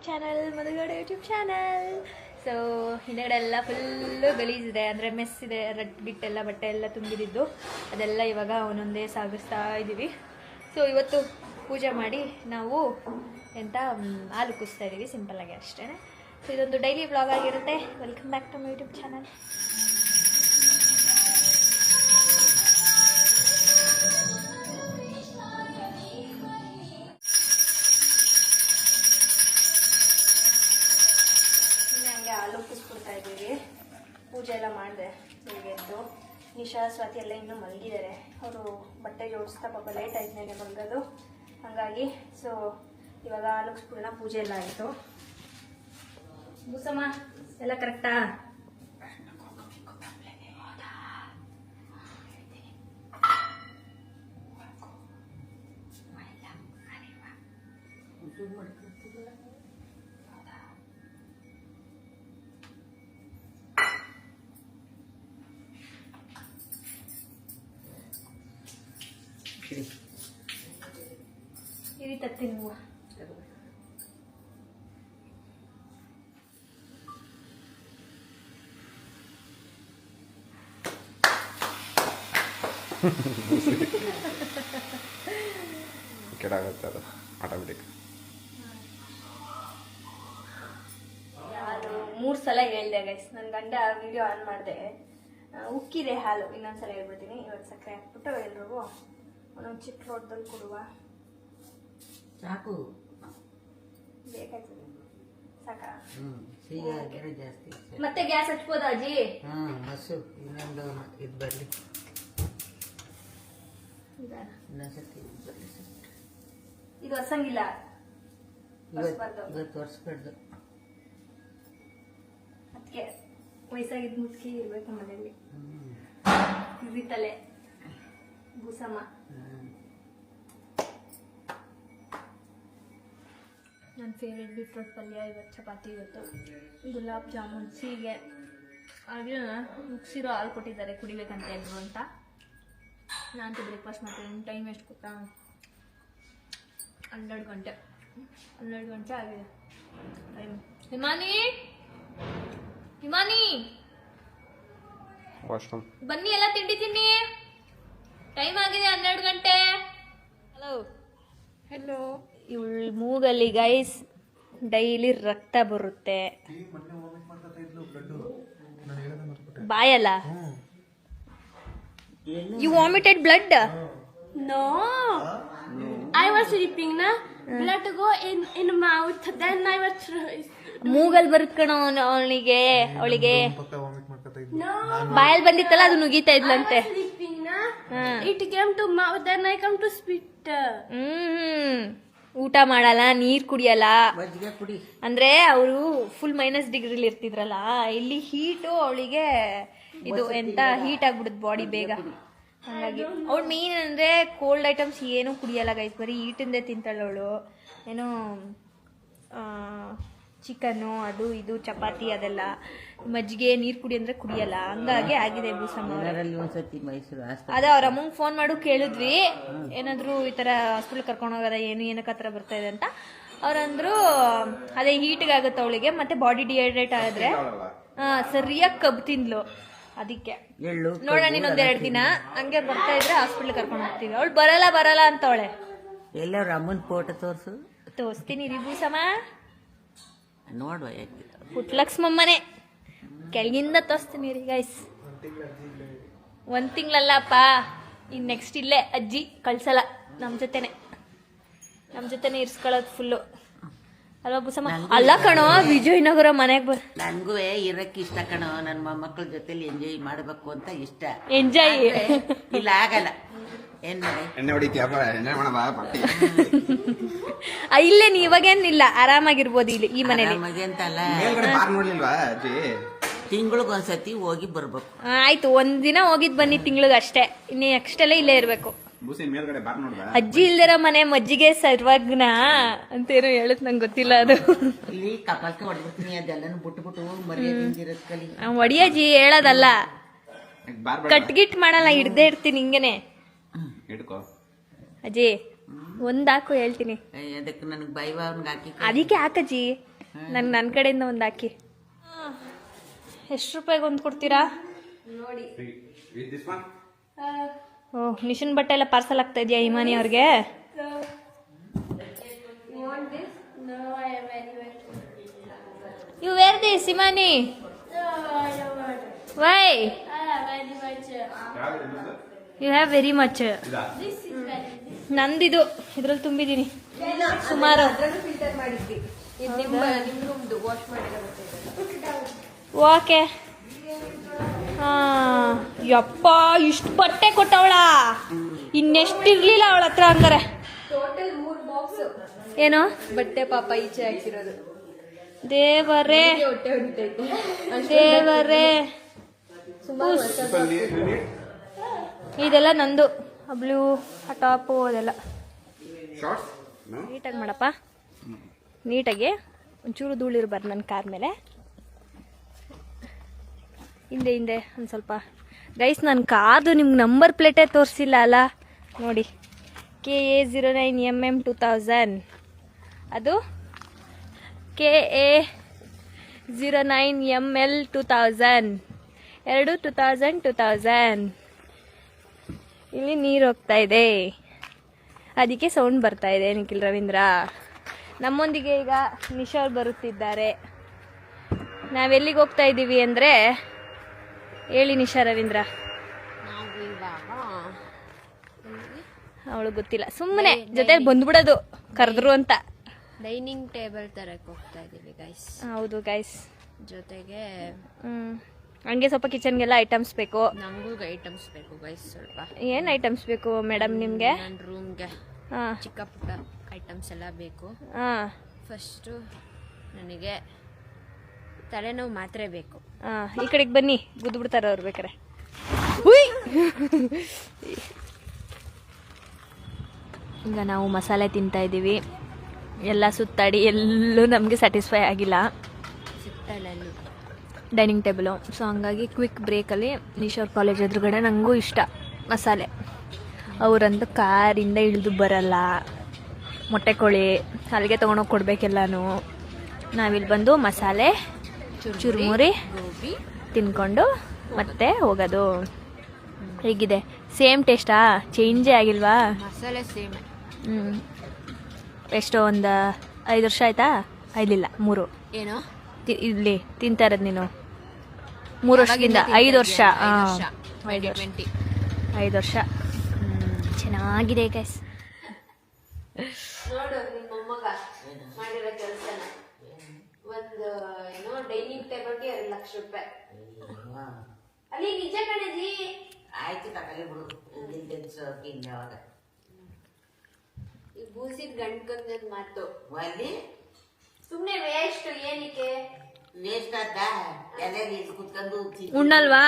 Channel, Madhugowda YouTube channel. So ಹಿಂದೆಗಡೆ ಎಲ್ಲ full ಗಲೀಜಿದೆ, ಅಂದರೆ ಮೆಸ್ ಇದೆ, ಗಿಟ್ಟೆಲ್ಲ ಬಟ್ಟೆ ಎಲ್ಲ ತುಂಬಿದ್ದು ಅದೆಲ್ಲ ಇವಾಗ ಒಂದೊಂದೇ ಸಾಗಿಸ್ತಾ ಇದ್ದೀವಿ. ಸೊ ಇವತ್ತು ಪೂಜೆ ಮಾಡಿ ನಾವು ಹಾಲು ಕುಸ್ತಾ ಇದ್ದೀವಿ, ಸಿಂಪಲ್ಲಾಗಿ ಅಷ್ಟೇ. ಸೊ ಇದೊಂದು ಡೈಲಿ ವ್ಲಾಗ್ ಆಗಿರುತ್ತೆ. Welcome back to my YouTube channel. ಹಾಲು ಕುಸ್ಬಿಡ್ತಾ ಇದ್ದೀವಿ. ಪೂಜೆ ಎಲ್ಲ ಮಾಡಿದೆ ಬೆಳಿಗ್ಗೆ ಎದ್ದು. ನಿಶಾ ಸ್ವಾತಿ ಎಲ್ಲ ಇನ್ನೂ ಮಲಗಿದ್ದಾರೆ. ಅವರು ಬಟ್ಟೆ ಜೋಡಿಸ್ತಾ ಪಾಪ ಲೇಟ್ ಆಯ್ತು ನನಗೆ ಮಲಗೋದು, ಹಾಗಾಗಿ ಸೊ ಇವಾಗ ಹಾಲು ಕುಸ್ಬಿಡೋಣ. ಪೂಜೆ ಎಲ್ಲ ಆಯಿತು. ಬೂಸಮ್ಮ ಎಲ್ಲ ಕರೆಕ್ಟಾ? ಇರಿ ತತ್ತೀನಿ ಹೂವು. ಕೆಡಾಗುತ್ತೆ ಅದು ಆಟೋಮೆಟಿಕ್. ಹಾಲು 3 ಸಲ ಹೇಳಿದೆ ಗೈಸ್. ನನ್ನ ಗಂಡ ವಿಡಿಯೋ ಆನ್ ಮಾಡಿದೆ, ಉಕ್ಕಿದೆ ಹಾಲು. ಇನ್ನೊಂದ್ಸಲ ಹೇಳ್ಬಿಡ್ತೀನಿ. ಇವತ್ತು ಸಕ್ಕರೆ ಹಾಕ್ಬಿಟ್ಟು ಎಲ್ರಿಗೂ ಒಂದೊಂದು ಚಿಕ್ಕ ರೋಟದಲ್ಲಿ ಕೊಡುವ. ಸಾಕು, ಬೇಕಾಯ್ತದೆ ಸಾಕ. ಜಾಸ್ತಿ ಮತ್ತೆ ಗ್ಯಾಸ್ ಹಚ್ಬೋದಾ ಅಜ್ಜಿ? ಹಸು ಇನ್ನೊಂದು ಇದು ಬರಲಿ, ಇನ್ನೊಂದ್ಸತಿ ಬರಲಿ. ಇದು ಹೊಸಂಗಿಲ್ಲ, ಇವತ್ತು ಒರೆಸ್ಬಾರ್ದು. ಅದಕ್ಕೆ ವಯಸ್ಸಾಗಿದ್ದು ಮುದುಕಿ ಇರ್ಬೇಕು ಮನೆಯಲ್ಲಿ. ಇರಿತಲೆ ಬೂಸಮ್ಮ. ನನ್ನ ಫೇವ್ರೆಟ್ ಬೀಟ್ರೋಟ್ ಪಲ್ಯ. ಇವತ್ತು ಚಪಾತಿ, ಇವತ್ತು ಗುಲಾಬ್ ಜಾಮೂನ್, ಸೀಗೆ. ಹಾಗೆ ಮುಗಿಸಿರೋ ಹಾಲು ಕೊಟ್ಟಿದ್ದಾರೆ ಕುಡಿಬೇಕಂತ ಎಲ್ರು ಅಂತ. ನಾನು ಬ್ರೇಕ್ಫಾಸ್ಟ್ ಮಾಡ್ತೀನಿ. ಟೈಮ್ ಎಷ್ಟು ಗೊತ್ತಾ? 12 ಗಂಟೆ ಆಗಿದೆ ಟೈಮ್. ಹಿಮಾನಿ ಬನ್ನಿ, ಎಲ್ಲ ತಿಂಡಿ ತಿನ್ನಿ. ಟೈಮ್ ಆಗಿದೆ 12 ಗಂಟೆ. ಹಲೋ. ಇವಳು ಮೂಗಲ್ಲಿ ಗೈಸ್ ಡೈಲಿ ರಕ್ತ ಬರುತ್ತೆ. ಬಾಯಲ್ಲ. You vomited blood? No. I was sleeping na. Blood go in mouth. Then I was. ಮೂಗಲ್ ಬರುತ್ತೆ ಕಣ ಅವಳಿಗೆ. No. ಬಾಯಲ್ಲಿ ಬಂದಿತ್ತಲ್ಲ ಅದು ನುಗಿತಾ ಇದ್ಲಂತೆ. I was sleeping na. It came to mouth. Then I come to spit. ಊಟ ಮಾಡಲ್ಲ, ನೀರ್ ಕುಡಿಯಲ್ಲ. ಮಜ್ಜಿಗೆ ಕುಡಿ. ಅಂದ್ರೆ ಅವರು ಫುಲ್ -ಡಿಗ್ರಿಲಿ ಇರ್ತಿದ್ರಲ್ಲ, ಇಲ್ಲಿ ಹೀಟು ಅವಳಿಗೆ ಇದು ಎಂತ ಹೀಟ್ ಆಗ್ಬಿಡುತ್ತೆ ಬಾಡಿ ಬೇಗ. ಹಾಗಾಗಿ ಅವಳು ಮೇನ್ ಅಂದ್ರೆ ಕೋಲ್ಡ್ ಐಟಮ್ಸ್ ಏನೂ ಕುಡಿಯಲ್ಲ ಗೈಸ್. ಬರೀ ಹೀಟಿಂದೇ ತಿಂತಾಳೆ ಅವಳು. ಏನೋ ಚಿಕನ್ನು, ಅದು ಇದು, ಚಪಾತಿ ಅದೆಲ್ಲ. ಮಜ್ಜಿಗೆ, ನೀರು ಕುಡಿ ಅಂದ್ರೆ ಕುಡಿಯಲ್ಲ. ಹಂಗಾಗಿ ಆಗಿದೆ ಬೂಸಮ್ಮ. ಒಂದ್ಸತಿ ಮೈಸೂರು ಅದೇ ಅವ್ರ ಅಮ್ಮಂಗೆ ಫೋನ್ ಮಾಡು ಕೇಳಿದ್ವಿ, ಏನಾದ್ರು ಈ ತರ ಹಾಸ್ಪಿಟಲ್ ಕರ್ಕೊಂಡು ಹೋಗೋದ, ಏನಕ್ಕೆ ಹತ್ರ ಬರ್ತಾ ಇದೆ ಅಂತ. ಅವ್ರಂದ್ರು ಅದೇ ಹೀಟ್ಗೆ ಆಗುತ್ತೆ ಅವಳಿಗೆ, ಮತ್ತೆ ಬಾಡಿ ಡಿಹೈಡ್ರೇಟ್ ಆದ್ರೆ. ಸರಿಯಾಗಿ ಕಬ್ಬು ತಿಂದ್ಲು. ಅದಕ್ಕೆ ನೋಡೋಣ ಇನ್ನೊಂದ್ 2 ದಿನ ಹಂಗೆ ಬರ್ತಾ ಇದ್ರೆ ಹಾಸ್ಪಿಟಲ್ ಕರ್ಕೊಂಡು ಹೋಗ್ತೀವಿ. ಅವಳು ಬರಲ್ಲ ಅಂತವಳೆ. ಎಲ್ಲರ ಅಮ್ಮನ ಫೋಟೋ ತೋರಿಸ್ತೀನಿ ರೀ ಬೂಸಮ್ಮ. ನೋಡುವ. ಪುಟ್ಲಕ್ಷ್ಮಮ್ಮನೆ ಕೆಳಗಿಂದ ತೋರಿಸ್ತೀನಿ ರೀ ಗೈಸ್. 1 ತಿಂಗಳಲ್ಲಪ್ಪ, ಇನ್ನು ನೆಕ್ಸ್ಟ್ ಇಲ್ಲೇ ಅಜ್ಜಿ ಕಳ್ಸಲ್ಲ, ನಮ್ಮ ಜೊತೆನೆ ಇರ್ಸ್ಕೊಳ್ಳೋದು ಫುಲ್ಲು ಅಲ್ವಾ ಬೂಸಮ್ಮ? ಅಲ್ಲ ಕಣೋ, ವಿಜಯನಗರ ಮನೆಗೆ ನನ್ಗೂ ಇರಕ್ಕೆ ಇಷ್ಟ ಕಣೋ. ನನ್ನ ಮೊಮ್ಮಕ್ಕಳ ಜೊತೆಲಿ ಎಂಜಾಯ್ ಮಾಡಬೇಕು ಅಂತ ಇಷ್ಟ. ಎಂಜಾಯ್ ಇಲ್ಲ ಆಗಲ್ಲ. ಏನ್ ಮಾಡಿ ಇಲ್ಲೇ ಇವಾಗೇನಿಲ್ಲ, ಆರಾಮಾಗಿರ್ಬೋದು ಇಲ್ಲಿ ಈ ಮನೇಲಿ. ಅಂತಲ್ಲ, ತಿಂಗಳಿಗೊಂದ್ಸತಿ ಹೋಗಿ ಬರ್ಬೇಕು. ಆಯ್ತು, 1 ದಿನ ಹೋಗಿದ್ ಬನ್ನಿ ತಿಂಗ್ಳಿಗೆ ಅಷ್ಟೇ. ಇನ್ನು ನೆಕ್ಸ್ಟ್ ಎಲ್ಲ ಇಲ್ಲೇ ಇರ್ಬೇಕು. ಅಜ್ಜಿ ಇಲ್ದಿರೋ ಮನೆ ಮಜ್ಜಿಗೆ ಸರ್ವಜ್ಞ ಅಂತೇನೋ ಹೇಳುತ್ತೆ, ನಂಗೆ ಗೊತ್ತಿಲ್ಲ ಅದು. ಇಲ್ಲಿ ಕಪಾಲ್ಕೆ ಹೊಡ್ಬಿಡ್ತೀನಿ, ಅದೆಲ್ಲನು ಬಿಟ್ಬಿಟ್ಟು ಮರ್ಯಾದಿಂದಿರೋದ್ ಕಲಿ. ಹೊಡಿಯಜ್ಜಿ ಹೇಳೋದಲ್ಲ, ಕಟ್ಗಿಟ್ ಮಾಡಲ್ಲ, ಹಿಡ್ದೇ ಇರ್ತೀನಿ ಹಿಂಗೇನೆ. ಅಜ್ಜಿ ಒಂದ್ ಹಾಕು ಹೇಳ್ತೀನಿ. ಅದಕ್ಕೆ ನನಗೆ ಬೈವ ಅವ್ನಿಗೆ ಹಾಕಿ ಅದಕ್ಕೆ ಹಾಕಜ್ಜಿ ನನ್ನ ಕಡೆಯಿಂದ ಒಂದು ಹಾಕಿ. ಎಷ್ಟು ರೂಪಾಯಿಗೆ ಒಂದು ಕೊಡ್ತೀರಾ ನೋಡಿ? ಓಹ್, ಮಿಷನ್ ಬಟ್ಟೆ ಎಲ್ಲ ಪಾರ್ಸಲ್ ಆಗ್ತಾ ಇದೆಯಾ ಇಮಾನಿ ಅವ್ರಿಗೆ? ಯು ವೇರ್ ದಿಸ್ ಇಮಾನಿ? Why you have very much. ನಂದಿದು ಇದ್ರಲ್ಲಿ ತುಂಬಿದ್ದೀನಿ ಸುಮಾರು. ಓಕೆ. ಯಪ್ಪ, ಇಷ್ಟು ಬಟ್ಟೆ ಕೊಟ್ಟವಳ, ಇನ್ನೆಷ್ಟು ಇರ್ಲಿಲ್ಲ ಅವಳ ಹತ್ರ ಹಂಗಾರೆ. ಏನೋ ಬಟ್ಟೆ ಪಾಪ ಈಚೆ ಹಾಕಿರೋದು. ದೇವರೇ ದೇವರೇ, ಇದೆಲ್ಲ ನಂದು. ಬ್ಲೂ ಆ ಟಾಪು ಅದೆಲ್ಲ ನೀಟಾಗಿ ಮಾಡಪ್ಪ, ನೀಟಾಗಿ. ಒಂಚೂರು ಧೂಳಿರ್ಬಾರ್ದು ನನ್ನ ಕಾರ್ ಮೇಲೆ. ಹಿಂದೆ ಒಂದು ಸ್ವಲ್ಪ. ಗೈಸ್, ನನ್ನ ಕಾರ್ದು ನಿಮ್ಗೆ ನಂಬರ್ ಪ್ಲೇಟೇ ತೋರಿಸಿಲ್ಲ ಅಲ್ಲ ನೋಡಿ. KA09MM 2000, ಅದು KA09ML 2000, ಎರಡು 2000. ಇಲ್ಲಿ ನೀರು ಹೋಗ್ತಾ ಇದೆ, ಅದಕ್ಕೆ ಸೌಂಡ್ ಬರ್ತಾ ಇದೆ. ನಿಖಿಲ್ ರವೀಂದ್ರ ನಮ್ಮೊಂದಿಗೆ ಈಗ ನಿಶಾ ಅವ್ರು ಬರುತ್ತಿದ್ದಾರೆ. ನಾವೆಲ್ಲಿಗೆ ಹೋಗ್ತಾ ಇದ್ದೀವಿ ಅಂದರೆ ಹೇಳಿ ನಿಶಾ ರವೀಂದ್ರ. ಅವಳು ಗೊತ್ತಿಲ್ಲ, ಸುಮ್ಮನೆ ಜೊತೆ ಬಂದ್ಬಿಡೋದು ಕರೆದ್ರು ಅಂತ. ಡೈನಿಂಗ್ ಟೇಬಲ್ ತರಕ್ಕೆ ಹೋಗ್ತಾ ಇದೀವಿ ಗೈಸ್. ಹೌದು ಗೈಸ್, ಜೊತೆಗೆ ಹಂಗೆ ಸ್ವಲ್ಪ ಕಿಚನ್ಗೆಲ್ಲ ಐಟಮ್ಸ್ ಬೇಕು. ನಮಗೂ ಐಟಮ್ಸ್ ಬೇಕು ಗೈಸ್. ಸ್ವಲ್ಪ ಏನು ಐಟಮ್ಸ್ ಬೇಕು ಮೇಡಮ್ ನಿಮಗೆ? ನನ್ನ ರೂಮ್ಗೆ ಚಿಕ್ಕ ಪುಟ್ಟ ಐಟಮ್ಸ್ ಎಲ್ಲ ಬೇಕು. ಫಸ್ಟು ನನಗೆ ತಲೆನೋವು ಮಾತ್ರೆ ಬೇಕು. ಈ ಕಡೆಗೆ ಬನ್ನಿ, ಗುದ್ಬಿಡ್ತಾರೆ ಅವ್ರು ಬೇಕಾರೆ. ಈಗ ನಾವು ಮಸಾಲೆ ತಿಂತಾ ಇದ್ದೀವಿ. ಎಲ್ಲ ಸುತ್ತಾಡಿ ಎಲ್ಲೂ ನಮಗೆ ಸ್ಯಾಟಿಸ್ಫೈ ಆಗಿಲ್ಲ ಸುತ್ತಲಲ್ಲಿ ಡೈನಿಂಗ್ ಟೇಬಲು. ಸೊ ಹಂಗಾಗಿ ಕ್ವಿಕ್ ಬ್ರೇಕಲ್ಲಿ ನಿಶೋರ್ ಕಾಲೇಜ್ ಎದುರುಗಡೆ ನನಗೂ ಇಷ್ಟ ಮಸಾಲೆ. ಅವರಂತೂ ಕಾರಿಂದ ಇಳಿದು ಬರಲ್ಲ. ಮೊಟ್ಟೆ ಕೋಳಿ ಅಲ್ಲಿಗೆ ತೊಗೊಂಡೋಗಿ ಕೊಡಬೇಕೆಲ್ಲನೂ. ನಾವಿಲ್ಲಿ ಬಂದು ಮಸಾಲೆ ಚುರುಮುರಿ ತಿನ್ಕೊಂಡು ಮತ್ತೆ ಹೋಗೋದು. ಹೇಗಿದೆ? ಸೇಮ್ ಟೇಸ್ಟಾ? ಚೇಂಜೇ ಆಗಿಲ್ವಾ? ಮಸಾಲೆ ಸೇಮ್. ಎಷ್ಟೋ ಒಂದು 5 ವರ್ಷ ಆಯ್ತಾ? 5 ಇಲ್ಲ 3. ಏನೋ ಇಲ್ಲಿ ತಿಂತಾ ಇರೋದು ನೀನು 3 ವರ್ಷದಿಂದ. 5 ವರ್ಷ. 5 ವರ್ಷ. ಚೆನ್ನಾಗಿದೆ ಗೈಸ್. ನೋಡು ನಿಮ್ಮ ಮೊಮ್ಮಗ ಮಾಡಿರೋ ಕೆಲಸನ. ಒಂದು ಏನೋ ಡೈನಿಂಗ್ ಟೇಬಲ್ಗೆ 2 ಲಕ್ಷ ರೂಪಾಯಿ. ಅಲ್ಲಿ ನಿಜ ಕಣಜಿ. ಆಯ್ತು ತಗೊಳ್ಳಿ ಬಿಡು, ಯಾವಾಗ ಈ ಬೂಸಿದ ಗಂಡ್ಕೊಂದ್ ಮಾತು ಅಲ್ಲಿ ಸುಮ್ನೆ ವೇಸ್ಟ್. ಏನಕ್ಕೆ ವೇಸ್ಟ್ ಆದ ಎಲ್ಲೆಲ್ಲಿ ಕುತ್ಕೊಂಡು ಉಣ್ಣಲ್ವಾ?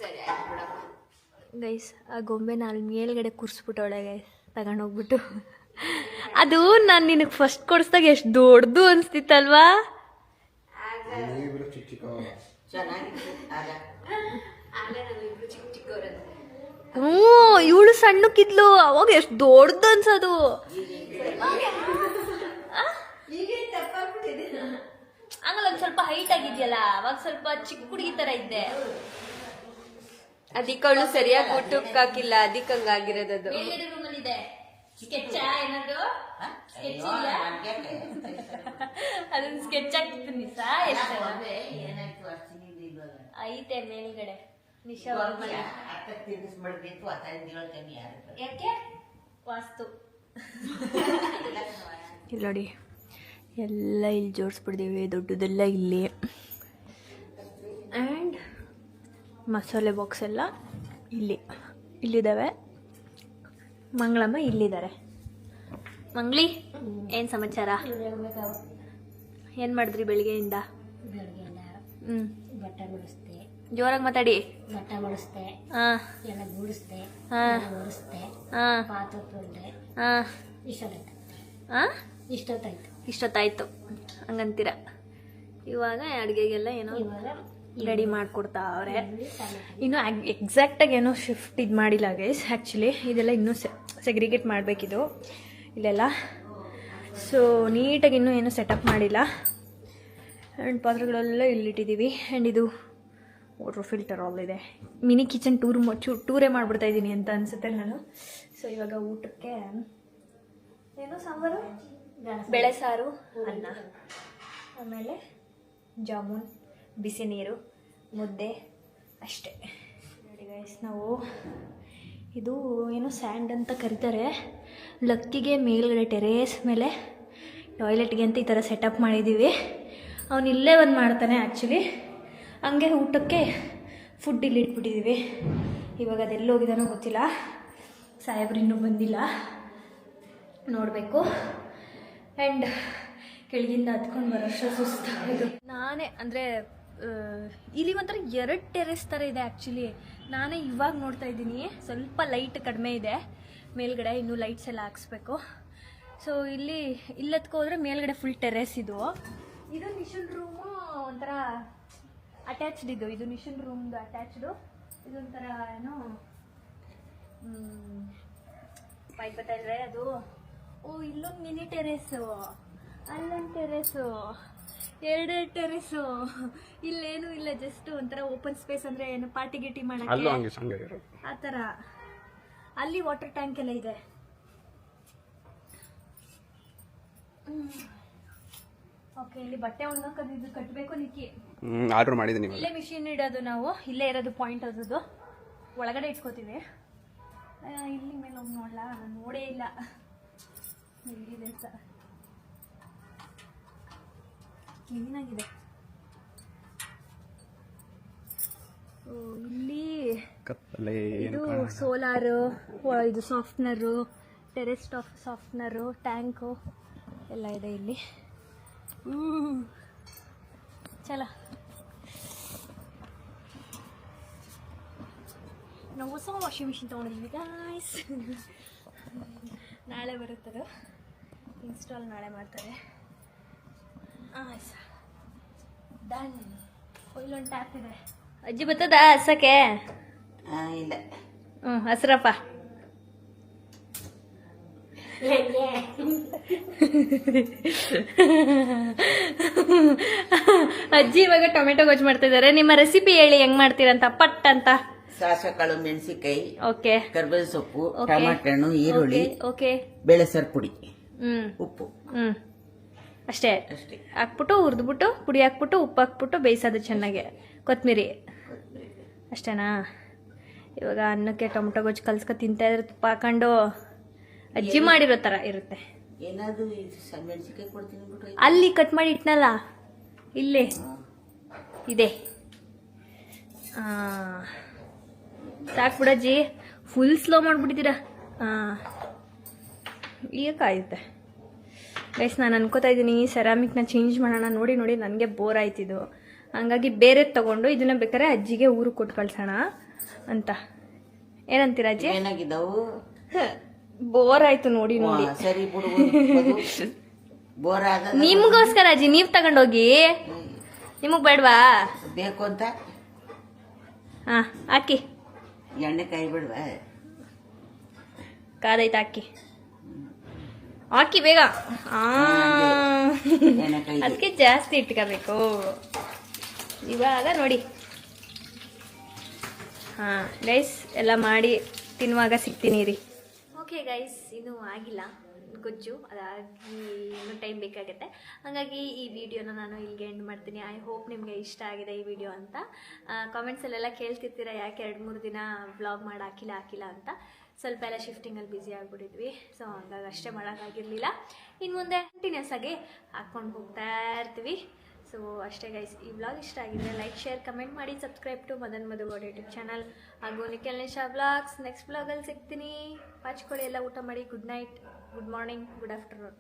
ಸರಿ ಆಯ್ತು ಬಿಡಪ್ಪ. ಗೈಸ್, ಆ ಗೊಂಬೆ ನಾನು ಮೇಲ್ಗಡೆ ಕೂರಿಸ್ಬಿಟ್ಟವಳೆ ಗೈಸ್, ತಗೊಂಡೋಗ್ಬಿಟ್ಟು. ಅದು ನಾನು ನಿನಗೆ ಫಸ್ಟ್ ಕೊಡಿಸ್ದಾಗ ಎಷ್ಟು ದೊಡ್ಡದು ಅನಿಸ್ತಿತ್ತಲ್ವಾ? ಚೆನ್ನಾಗಿತ್ತು ಆಗ. ಆಮೇಲೆ ನಾವಿಬ್ರು ಚಿಕ್ಕ ಚಿಕ್ಕವರಂತೆ. ಇವಳು ಸಣ್ಣಕ್ಕಿದ್ಲು, ಅವಾಗ ಎಷ್ಟು ದೊಡ್ಡದು ಅನ್ಸೋದು. ಹಂಗಲ್ಲ, ಒಂದು ಸ್ವಲ್ಪ ಹೈಟ್ ಆಗಿದ್ಯಲ್ಲ, ಅವಾಗ ಸ್ವಲ್ಪ ಚಿಕ್ಕ ಹುಡುಗಿ ತರ ಇದ್ದೆ. ಅದಕ್ಕೆ ಅವಳು ಸರಿಯಾಗಿ ಊಟಕ್ಕೆ ಹಾಕಿಲ್ಲ, ಅದಕ್ಕೆ ಹಂಗಾಗಿರೋದು. ಅದನ್ನ ಸ್ಕೆಚ್ ಆಗ್ತಿತ್ತು ಐತೆ ಮೇಲ್ಗಡೆ. ನಿಶಾ ಯಾಕೆ ವಾಸ್ತು ಇಲ್ಲಿ ನೋಡಿ, ಎಲ್ಲ ಇಲ್ಲಿ ಜೋಡಿಸ್ಬಿಡ್ತೀವಿ. ದೊಡ್ಡದೆಲ್ಲ ಇಲ್ಲಿ. ಆ್ಯಂಡ್ ಮಸಾಲೆ ಬಾಕ್ಸ್ ಎಲ್ಲ ಇಲ್ಲಿದ್ದಾವೆ. ಮಂಗಳಮ್ಮ ಇಲ್ಲಿದ್ದಾರೆ. ಮಂಗ್ಲಿ, ಏನು ಸಮಾಚಾರ? ಏನು ಮಾಡಿದ್ರಿ ಬೆಳಿಗ್ಗೆಯಿಂದ? ಬಟ್ಟೆ ಬಿಡಿಸ್ದೆ. ಜೋರಾಗಿ ಮಾತಾಡಿ. ಬಟ್ಟೆ ಬಿಡಿಸ್ದೆ, ಎಲ್ಲ ಗುಡಿಸ್ದೆ, ಒರೆಸ್ದೆ, ಪಾತ್ರೆ ತೊಳ್ದೆ. ಇಷ್ಟೊತ್ತಾಯ್ತು ಹಂಗಂತೀರ. ಇವಾಗ ಅಡುಗೆಗೆಲ್ಲ ಏನೋ ರೆಡಿ ಮಾಡಿಕೊಡ್ತಾ ಅವ್ರೆ. ಇನ್ನು ಎಕ್ಸಾಕ್ಟಾಗಿ ಏನೋ ಶಿಫ್ಟ್ ಇದು ಮಾಡಿಲ್ಲ ಗೈಸ್. ಆ್ಯಕ್ಚುಲಿ ಇದೆಲ್ಲ ಇನ್ನೂ ಸೆಗ್ರಿಗೇಟ್ ಮಾಡಬೇಕಿದು ಇಲ್ಲೆಲ್ಲ. ಸೊ ನೀಟಾಗಿ ಇನ್ನೂ ಏನೂ ಸೆಟಪ್ ಮಾಡಿಲ್ಲ. ಆ್ಯಂಡ್ ಪಾತ್ರೆಗಳೆಲ್ಲ ಇಲ್ಲಿಟ್ಟಿದ್ದೀವಿ. ಆ್ಯಂಡ್ ಇದು ವಾಟರ್ ಫಿಲ್ಟರ್ ಆಲ್ ಇದೆ. ಮಿನಿ ಕಿಚನ್ ಟೂರೇ ಮಾಡಿಬಿಡ್ತಾ ಇದ್ದೀನಿ ಅಂತ ಅನಿಸುತ್ತೆ ನಾನು. ಸೊ ಇವಾಗ ಊಟಕ್ಕೆ ಏನು ಸಾಂಬಾರು, ಬೇಳೆ ಸಾರು, ಅನ್ನ, ಆಮೇಲೆ ಜಾಮೂನ್, ಬಿಸಿ ನೀರು, ಮುದ್ದೆ ಅಷ್ಟೇ. ನೋಡಿ ಗೈಸ್, ನಾವು ಇದು ಏನೋ ಸ್ಯಾಂಡ್ ಅಂತ ಕರೀತಾರೆ. ಲಕ್ಕಿಗೆ ಮೇಲ್ಗಡೆ ಟೆರೇಸ್ ಮೇಲೆ ಟಾಯ್ಲೆಟ್ಗೆ ಅಂತ ಈ ಥರ ಸೆಟಪ್ ಮಾಡಿದ್ದೀವಿ. ಅವನು ಇಲ್ಲೇ ಒಂದು ಮಾಡ್ತಾನೆ ಆ್ಯಕ್ಚುಲಿ. ಹಂಗೆ ಊಟಕ್ಕೆ ಫುಡ್ ಇಲ್ಲಿ ಇಟ್ಬಿಟ್ಟಿದ್ದೀವಿ. ಇವಾಗ ಅದೆಲ್ಲ ಹೋಗಿದಾನೋ ಗೊತ್ತಿಲ್ಲ. ಸಾಹೇಬ್ರು ಇನ್ನೂ ಬಂದಿಲ್ಲ, ನೋಡಬೇಕು. ಆ್ಯಂಡ್ ಕೆಳಗಿಂದ ಹತ್ಕೊಂಡು ಬರೋಷ್ಟು ಸುಸ್ತಾಗೋದು. ನಾನೇ ಅಂದರೆ ಇಲ್ಲಿ ಒಂಥರ 2 ಟೆರೆಸ್ ಥರ ಇದೆ ಆ್ಯಕ್ಚುಲಿ. ನಾನೇ ಇವಾಗ ನೋಡ್ತಾ ಇದ್ದೀನಿ. ಸ್ವಲ್ಪ ಲೈಟ್ ಕಡಿಮೆ ಇದೆ ಮೇಲ್ಗಡೆ, ಇನ್ನೂ ಲೈಟ್ಸ್ ಎಲ್ಲ ಹಾಕ್ಸ್ಬೇಕು. ಸೊ ಇಲ್ಲತ್ಕೋದ್ರೆ ಮೇಲ್ಗಡೆ ಫುಲ್ ಟೆರೆಸ್ ಇದು ನಿಶುನ್ ರೂಮು ಒಂಥರ ಅಟ್ಯಾಚ್ಡ್. ಇದು ನಿಶುನ್ ರೂಮ್ದು ಅಟ್ಯಾಚ್ಡು. ಇದೊಂಥರ ಏನೋ ಪೈಪ್ ಬರ್ತಾ ಇದ್ರೆ ಅದು. ಇಲ್ಲೊಂದು ಮಿನಿ ಟೆರೇಸು, ಅಲ್ಲೊಂದು ಟೆರೇಸು, 2 ಟೆರೇಸು. ಇಲ್ಲೇನು ಇಲ್ಲ, ಜಸ್ಟ್ ಒಂಥರ ಓಪನ್ ಸ್ಪೇಸ್. ಅಂದರೆ ಏನು ಪಾರ್ಟಿ ಗಿಟಿ ಮಾಡೋಕ್ಕೆ ಆ ಥರ. ಅಲ್ಲಿ ವಾಟರ್ ಟ್ಯಾಂಕ್ ಎಲ್ಲ ಇದೆ. ಓಕೆ, ಇಲ್ಲಿ ಬಟ್ಟೆ ಒಣಗೋದು ಇದು ಕಟ್ಟಬೇಕು. ನಿಕ್ಕಿ ಆರ್ಡರ್ ಮಾಡಿದ್ದೀನಿ. ಇಲ್ಲೇ ಮಿಷಿನ್ ಇಡೋದು ನಾವು, ಇಲ್ಲೇ ಇರೋದು ಪಾಯಿಂಟ್. ಅದದು ಒಳಗಡೆ ಇಟ್ಕೋತೀವಿ. ಇಲ್ಲಿ ಮೇಲೆ ಹೋಗಿ ನೋಡ್ಲಾ, ನಾನು ನೋಡೇ ಇಲ್ಲ ಎಲ್ಲಿದೆ ಅಂತ. ಕ್ಲೀನಾಗಿದೆ. ಇಲ್ಲಿ ಇದು ಸೋಲಾರು, ಇದು ಸಾಫ್ಟ್ನರು, ಟೆರೆಸ್ ಸಾಫ್ಟ್ನರು, ಟ್ಯಾಂಕು ಎಲ್ಲ ಇದೆ ಇಲ್ಲಿ. ಚಲ ನಾವು ಹೊಸ ವಾಷಿಂಗ್ ಮಿಷಿನ್ ತೊಗೊಂಡಿದ್ವಿ ಗಾಯ್ಸ್. ನಾಳೆ ಬರುತ್ತದು, ಇನ್ಸ್ಟಾಲ್ ನಾಳೆ ಮಾಡ್ತಾರೆ. ಡನ್. ಇಲ್ಲೊಂದು ಟ್ಯಾಪ್ ಇದೆ. ಅಜ್ಜಿ ಬರ್ತದ ಹಸಕ್ಕೆ? ಇಲ್ಲ. ಹಸ್ರಪ್ಪ. ಅಜ್ಜಿ ಇವಾಗ ಟೊಮೆಟೊ ಗೊಜ್ಜು ಮಾಡ್ತಾ ಇದಾರೆ. ನಿಮ್ಮ ರೆಸಿಪಿ ಹೇಳಿ, ಹೆಂಗ್ ಮಾಡ್ತೀರಂತ ಪಟ್ ಅಂತ. ಸಾಸಿವೆ ಕಾಳು, ಮೆಣಸಿನಕಾಯಿ, ಓಕೆ, ಕರ್ಬೇವಿನ ಸೊಪ್ಪು, ಟಮಾಟೆ ಹಣ್ಣು, ಈರುಳ್ಳಿ, ಓಕೆ, ಬೇಳೆ ಸಾರು ಪುಡಿ, ಉಪ್ಪು ಅಷ್ಟೇ ಹಾಕ್ಬಿಟ್ಟು ಹುರಿದ್ಬಿಟ್ಟು ಪುಡಿ ಹಾಕ್ಬಿಟ್ಟು ಉಪ್ಪು ಹಾಕ್ಬಿಟ್ಟು ಬೇಯಿಸೋದು ಚೆನ್ನಾಗಿ. ಕೊತ್ತಂಬರಿ ಅಷ್ಟೇನಾ? ಇವಾಗ ಅನ್ನಕ್ಕೆ ಟೊಮೆಟೊ ಗೊಜ್ಜು ಕಲ್ಸ್ಕೊ ತಿಂತಾ ಇದ್ರೆ ತುಪ್ಪ ಹಾಕೊಂಡು ಅಜ್ಜಿ ಮಾಡಿರೋ ಥರ ಇರುತ್ತೆ. ಏನಾದ್ರು ಮೆಣಸಿನಕಾಯಿ ಕೊಡ್ತೀನಿ. ಅಲ್ಲಿ ಕಟ್ ಮಾಡಿ ಇಟ್ನಲ್ಲ, ಇಲ್ಲೇ ಇದೆ. ಸಾಕ್ಬಿಡಜ್ಜಿ, ಫುಲ್ ಸ್ಲೋ ಮಾಡಿಬಿಟ್ಟಿದ್ದೀರಾ. ಈಗ ಕಾಯುತ್ತೆ ಗೈಸ್. ನಾನು ಅನ್ಕೋತಾ ಇದ್ದೀನಿ ಸೆರಾಮಿಕ್ನ ಚೇಂಜ್ ಮಾಡೋಣ. ನೋಡಿ ನೋಡಿ ನನಗೆ ಬೋರ್ ಆಯ್ತಿದ್ದು, ಹಂಗಾಗಿ ಬೇರೆ ತಗೊಂಡು ಇದನ್ನ ಬೇಕಾದ್ರೆ ಅಜ್ಜಿಗೆ ಊರಿಗೆ ಕೊಟ್ಟು ಕಳ್ಸೋಣ ಅಂತ. ಏನಂತೀರ ಅಜ್ಜಿ? ಏನಾಗಿದ್ದಾವು? ಬೋರ್ ಆಯ್ತು ನೋಡಿ ನೋಡಿ. ಸರಿ ಬಿಡು, ಬೋರ್ ಆಗ ನಿಮ್ಗೋಸ್ಕರ ಅಜ್ಜಿ, ನೀವ್ ತಗೊಂಡೋಗಿ. ನಿಮಗ್ ಬೇಡವಾ? ಬೇಕು ಅಂತ ಹಾಕಿ. ಎಣ್ಣೆ ಕಾಯಿ ಬಿಡ್ವಾ? ಕಾದೈತೆ, ಹಾಕಿ ಹಾಕಿ ಬೇಗ. ಅದಕ್ಕೆ ಜಾಸ್ತಿ ಇಟ್ಕೋಬೇಕು. ಇವಾಗ ನೋಡಿ. ಗೈಸ್, ಎಲ್ಲ ಮಾಡಿ ತಿನ್ನುವಾಗ ಸಿಗ್ತೀನಿ ರೀ. ಓಕೆ ಗೈಸ್, ಇನ್ನೂ ಆಗಿಲ್ಲ ಗೊಜ್ಜು, ಅದಾಗಿ ಇನ್ನೂ ಟೈಮ್ ಬೇಕಾಗುತ್ತೆ. ಹಾಗಾಗಿ ಈ ವಿಡಿಯೋನ ನಾನು ಇಲ್ಲಿಗೆ ಎಂಡ್ ಮಾಡ್ತೀನಿ. ಐ ಹೋಪ್ ನಿಮಗೆ ಇಷ್ಟ ಆಗಿದೆ ಈ ವಿಡಿಯೋ ಅಂತ. ಕಾಮೆಂಟ್ಸಲ್ಲೆಲ್ಲ ಕೇಳ್ತಿರ್ತೀರ ಯಾಕೆ 2-3 ದಿನ ವ್ಲಾಗ್ ಮಾಡಿ ಹಾಕಿಲ್ಲ ಅಂತ. ಸ್ವಲ್ಪ ಎಲ್ಲ ಶಿಫ್ಟಿಂಗಲ್ಲಿ ಬ್ಯುಸಿ ಆಗಿಬಿಟ್ಟಿದ್ವಿ. ಸೊ ಹಂಗಾಗಿ ಅಷ್ಟೇ ಮಾಡೋಕ್ಕಾಗಿರಲಿಲ್ಲ. ಇನ್ನು ಮುಂದೆ ಕಂಟಿನ್ಯೂಸ್ ಆಗಿ ಹಾಕ್ಕೊಂಡು ಹೋಗ್ತಾ ಇರ್ತೀವಿ. ಸೊ ಅಷ್ಟೇ ಗೈಸ್. ಈ ವ್ಲಾಗ್ ಇಷ್ಟ ಆಗಿದ್ರೆ ಲೈಕ್, ಶೇರ್, ಕಮೆಂಟ್ ಮಾಡಿ. Subscribe to Madan Madhugowda YouTube channel ಹಾಗೂ ನಿಖಿಲ್ ನಿಶಾ ವ್ಲಾಗ್ಸ್. ನೆಕ್ಸ್ಟ್ ವ್ಲಾಗಲ್ಲಿ ಸಿಗ್ತೀನಿ. ಪಾಚ್ಕೊಳ್ಳಿ, ಎಲ್ಲ ಊಟ ಮಾಡಿ. Good night, good morning, good afternoon.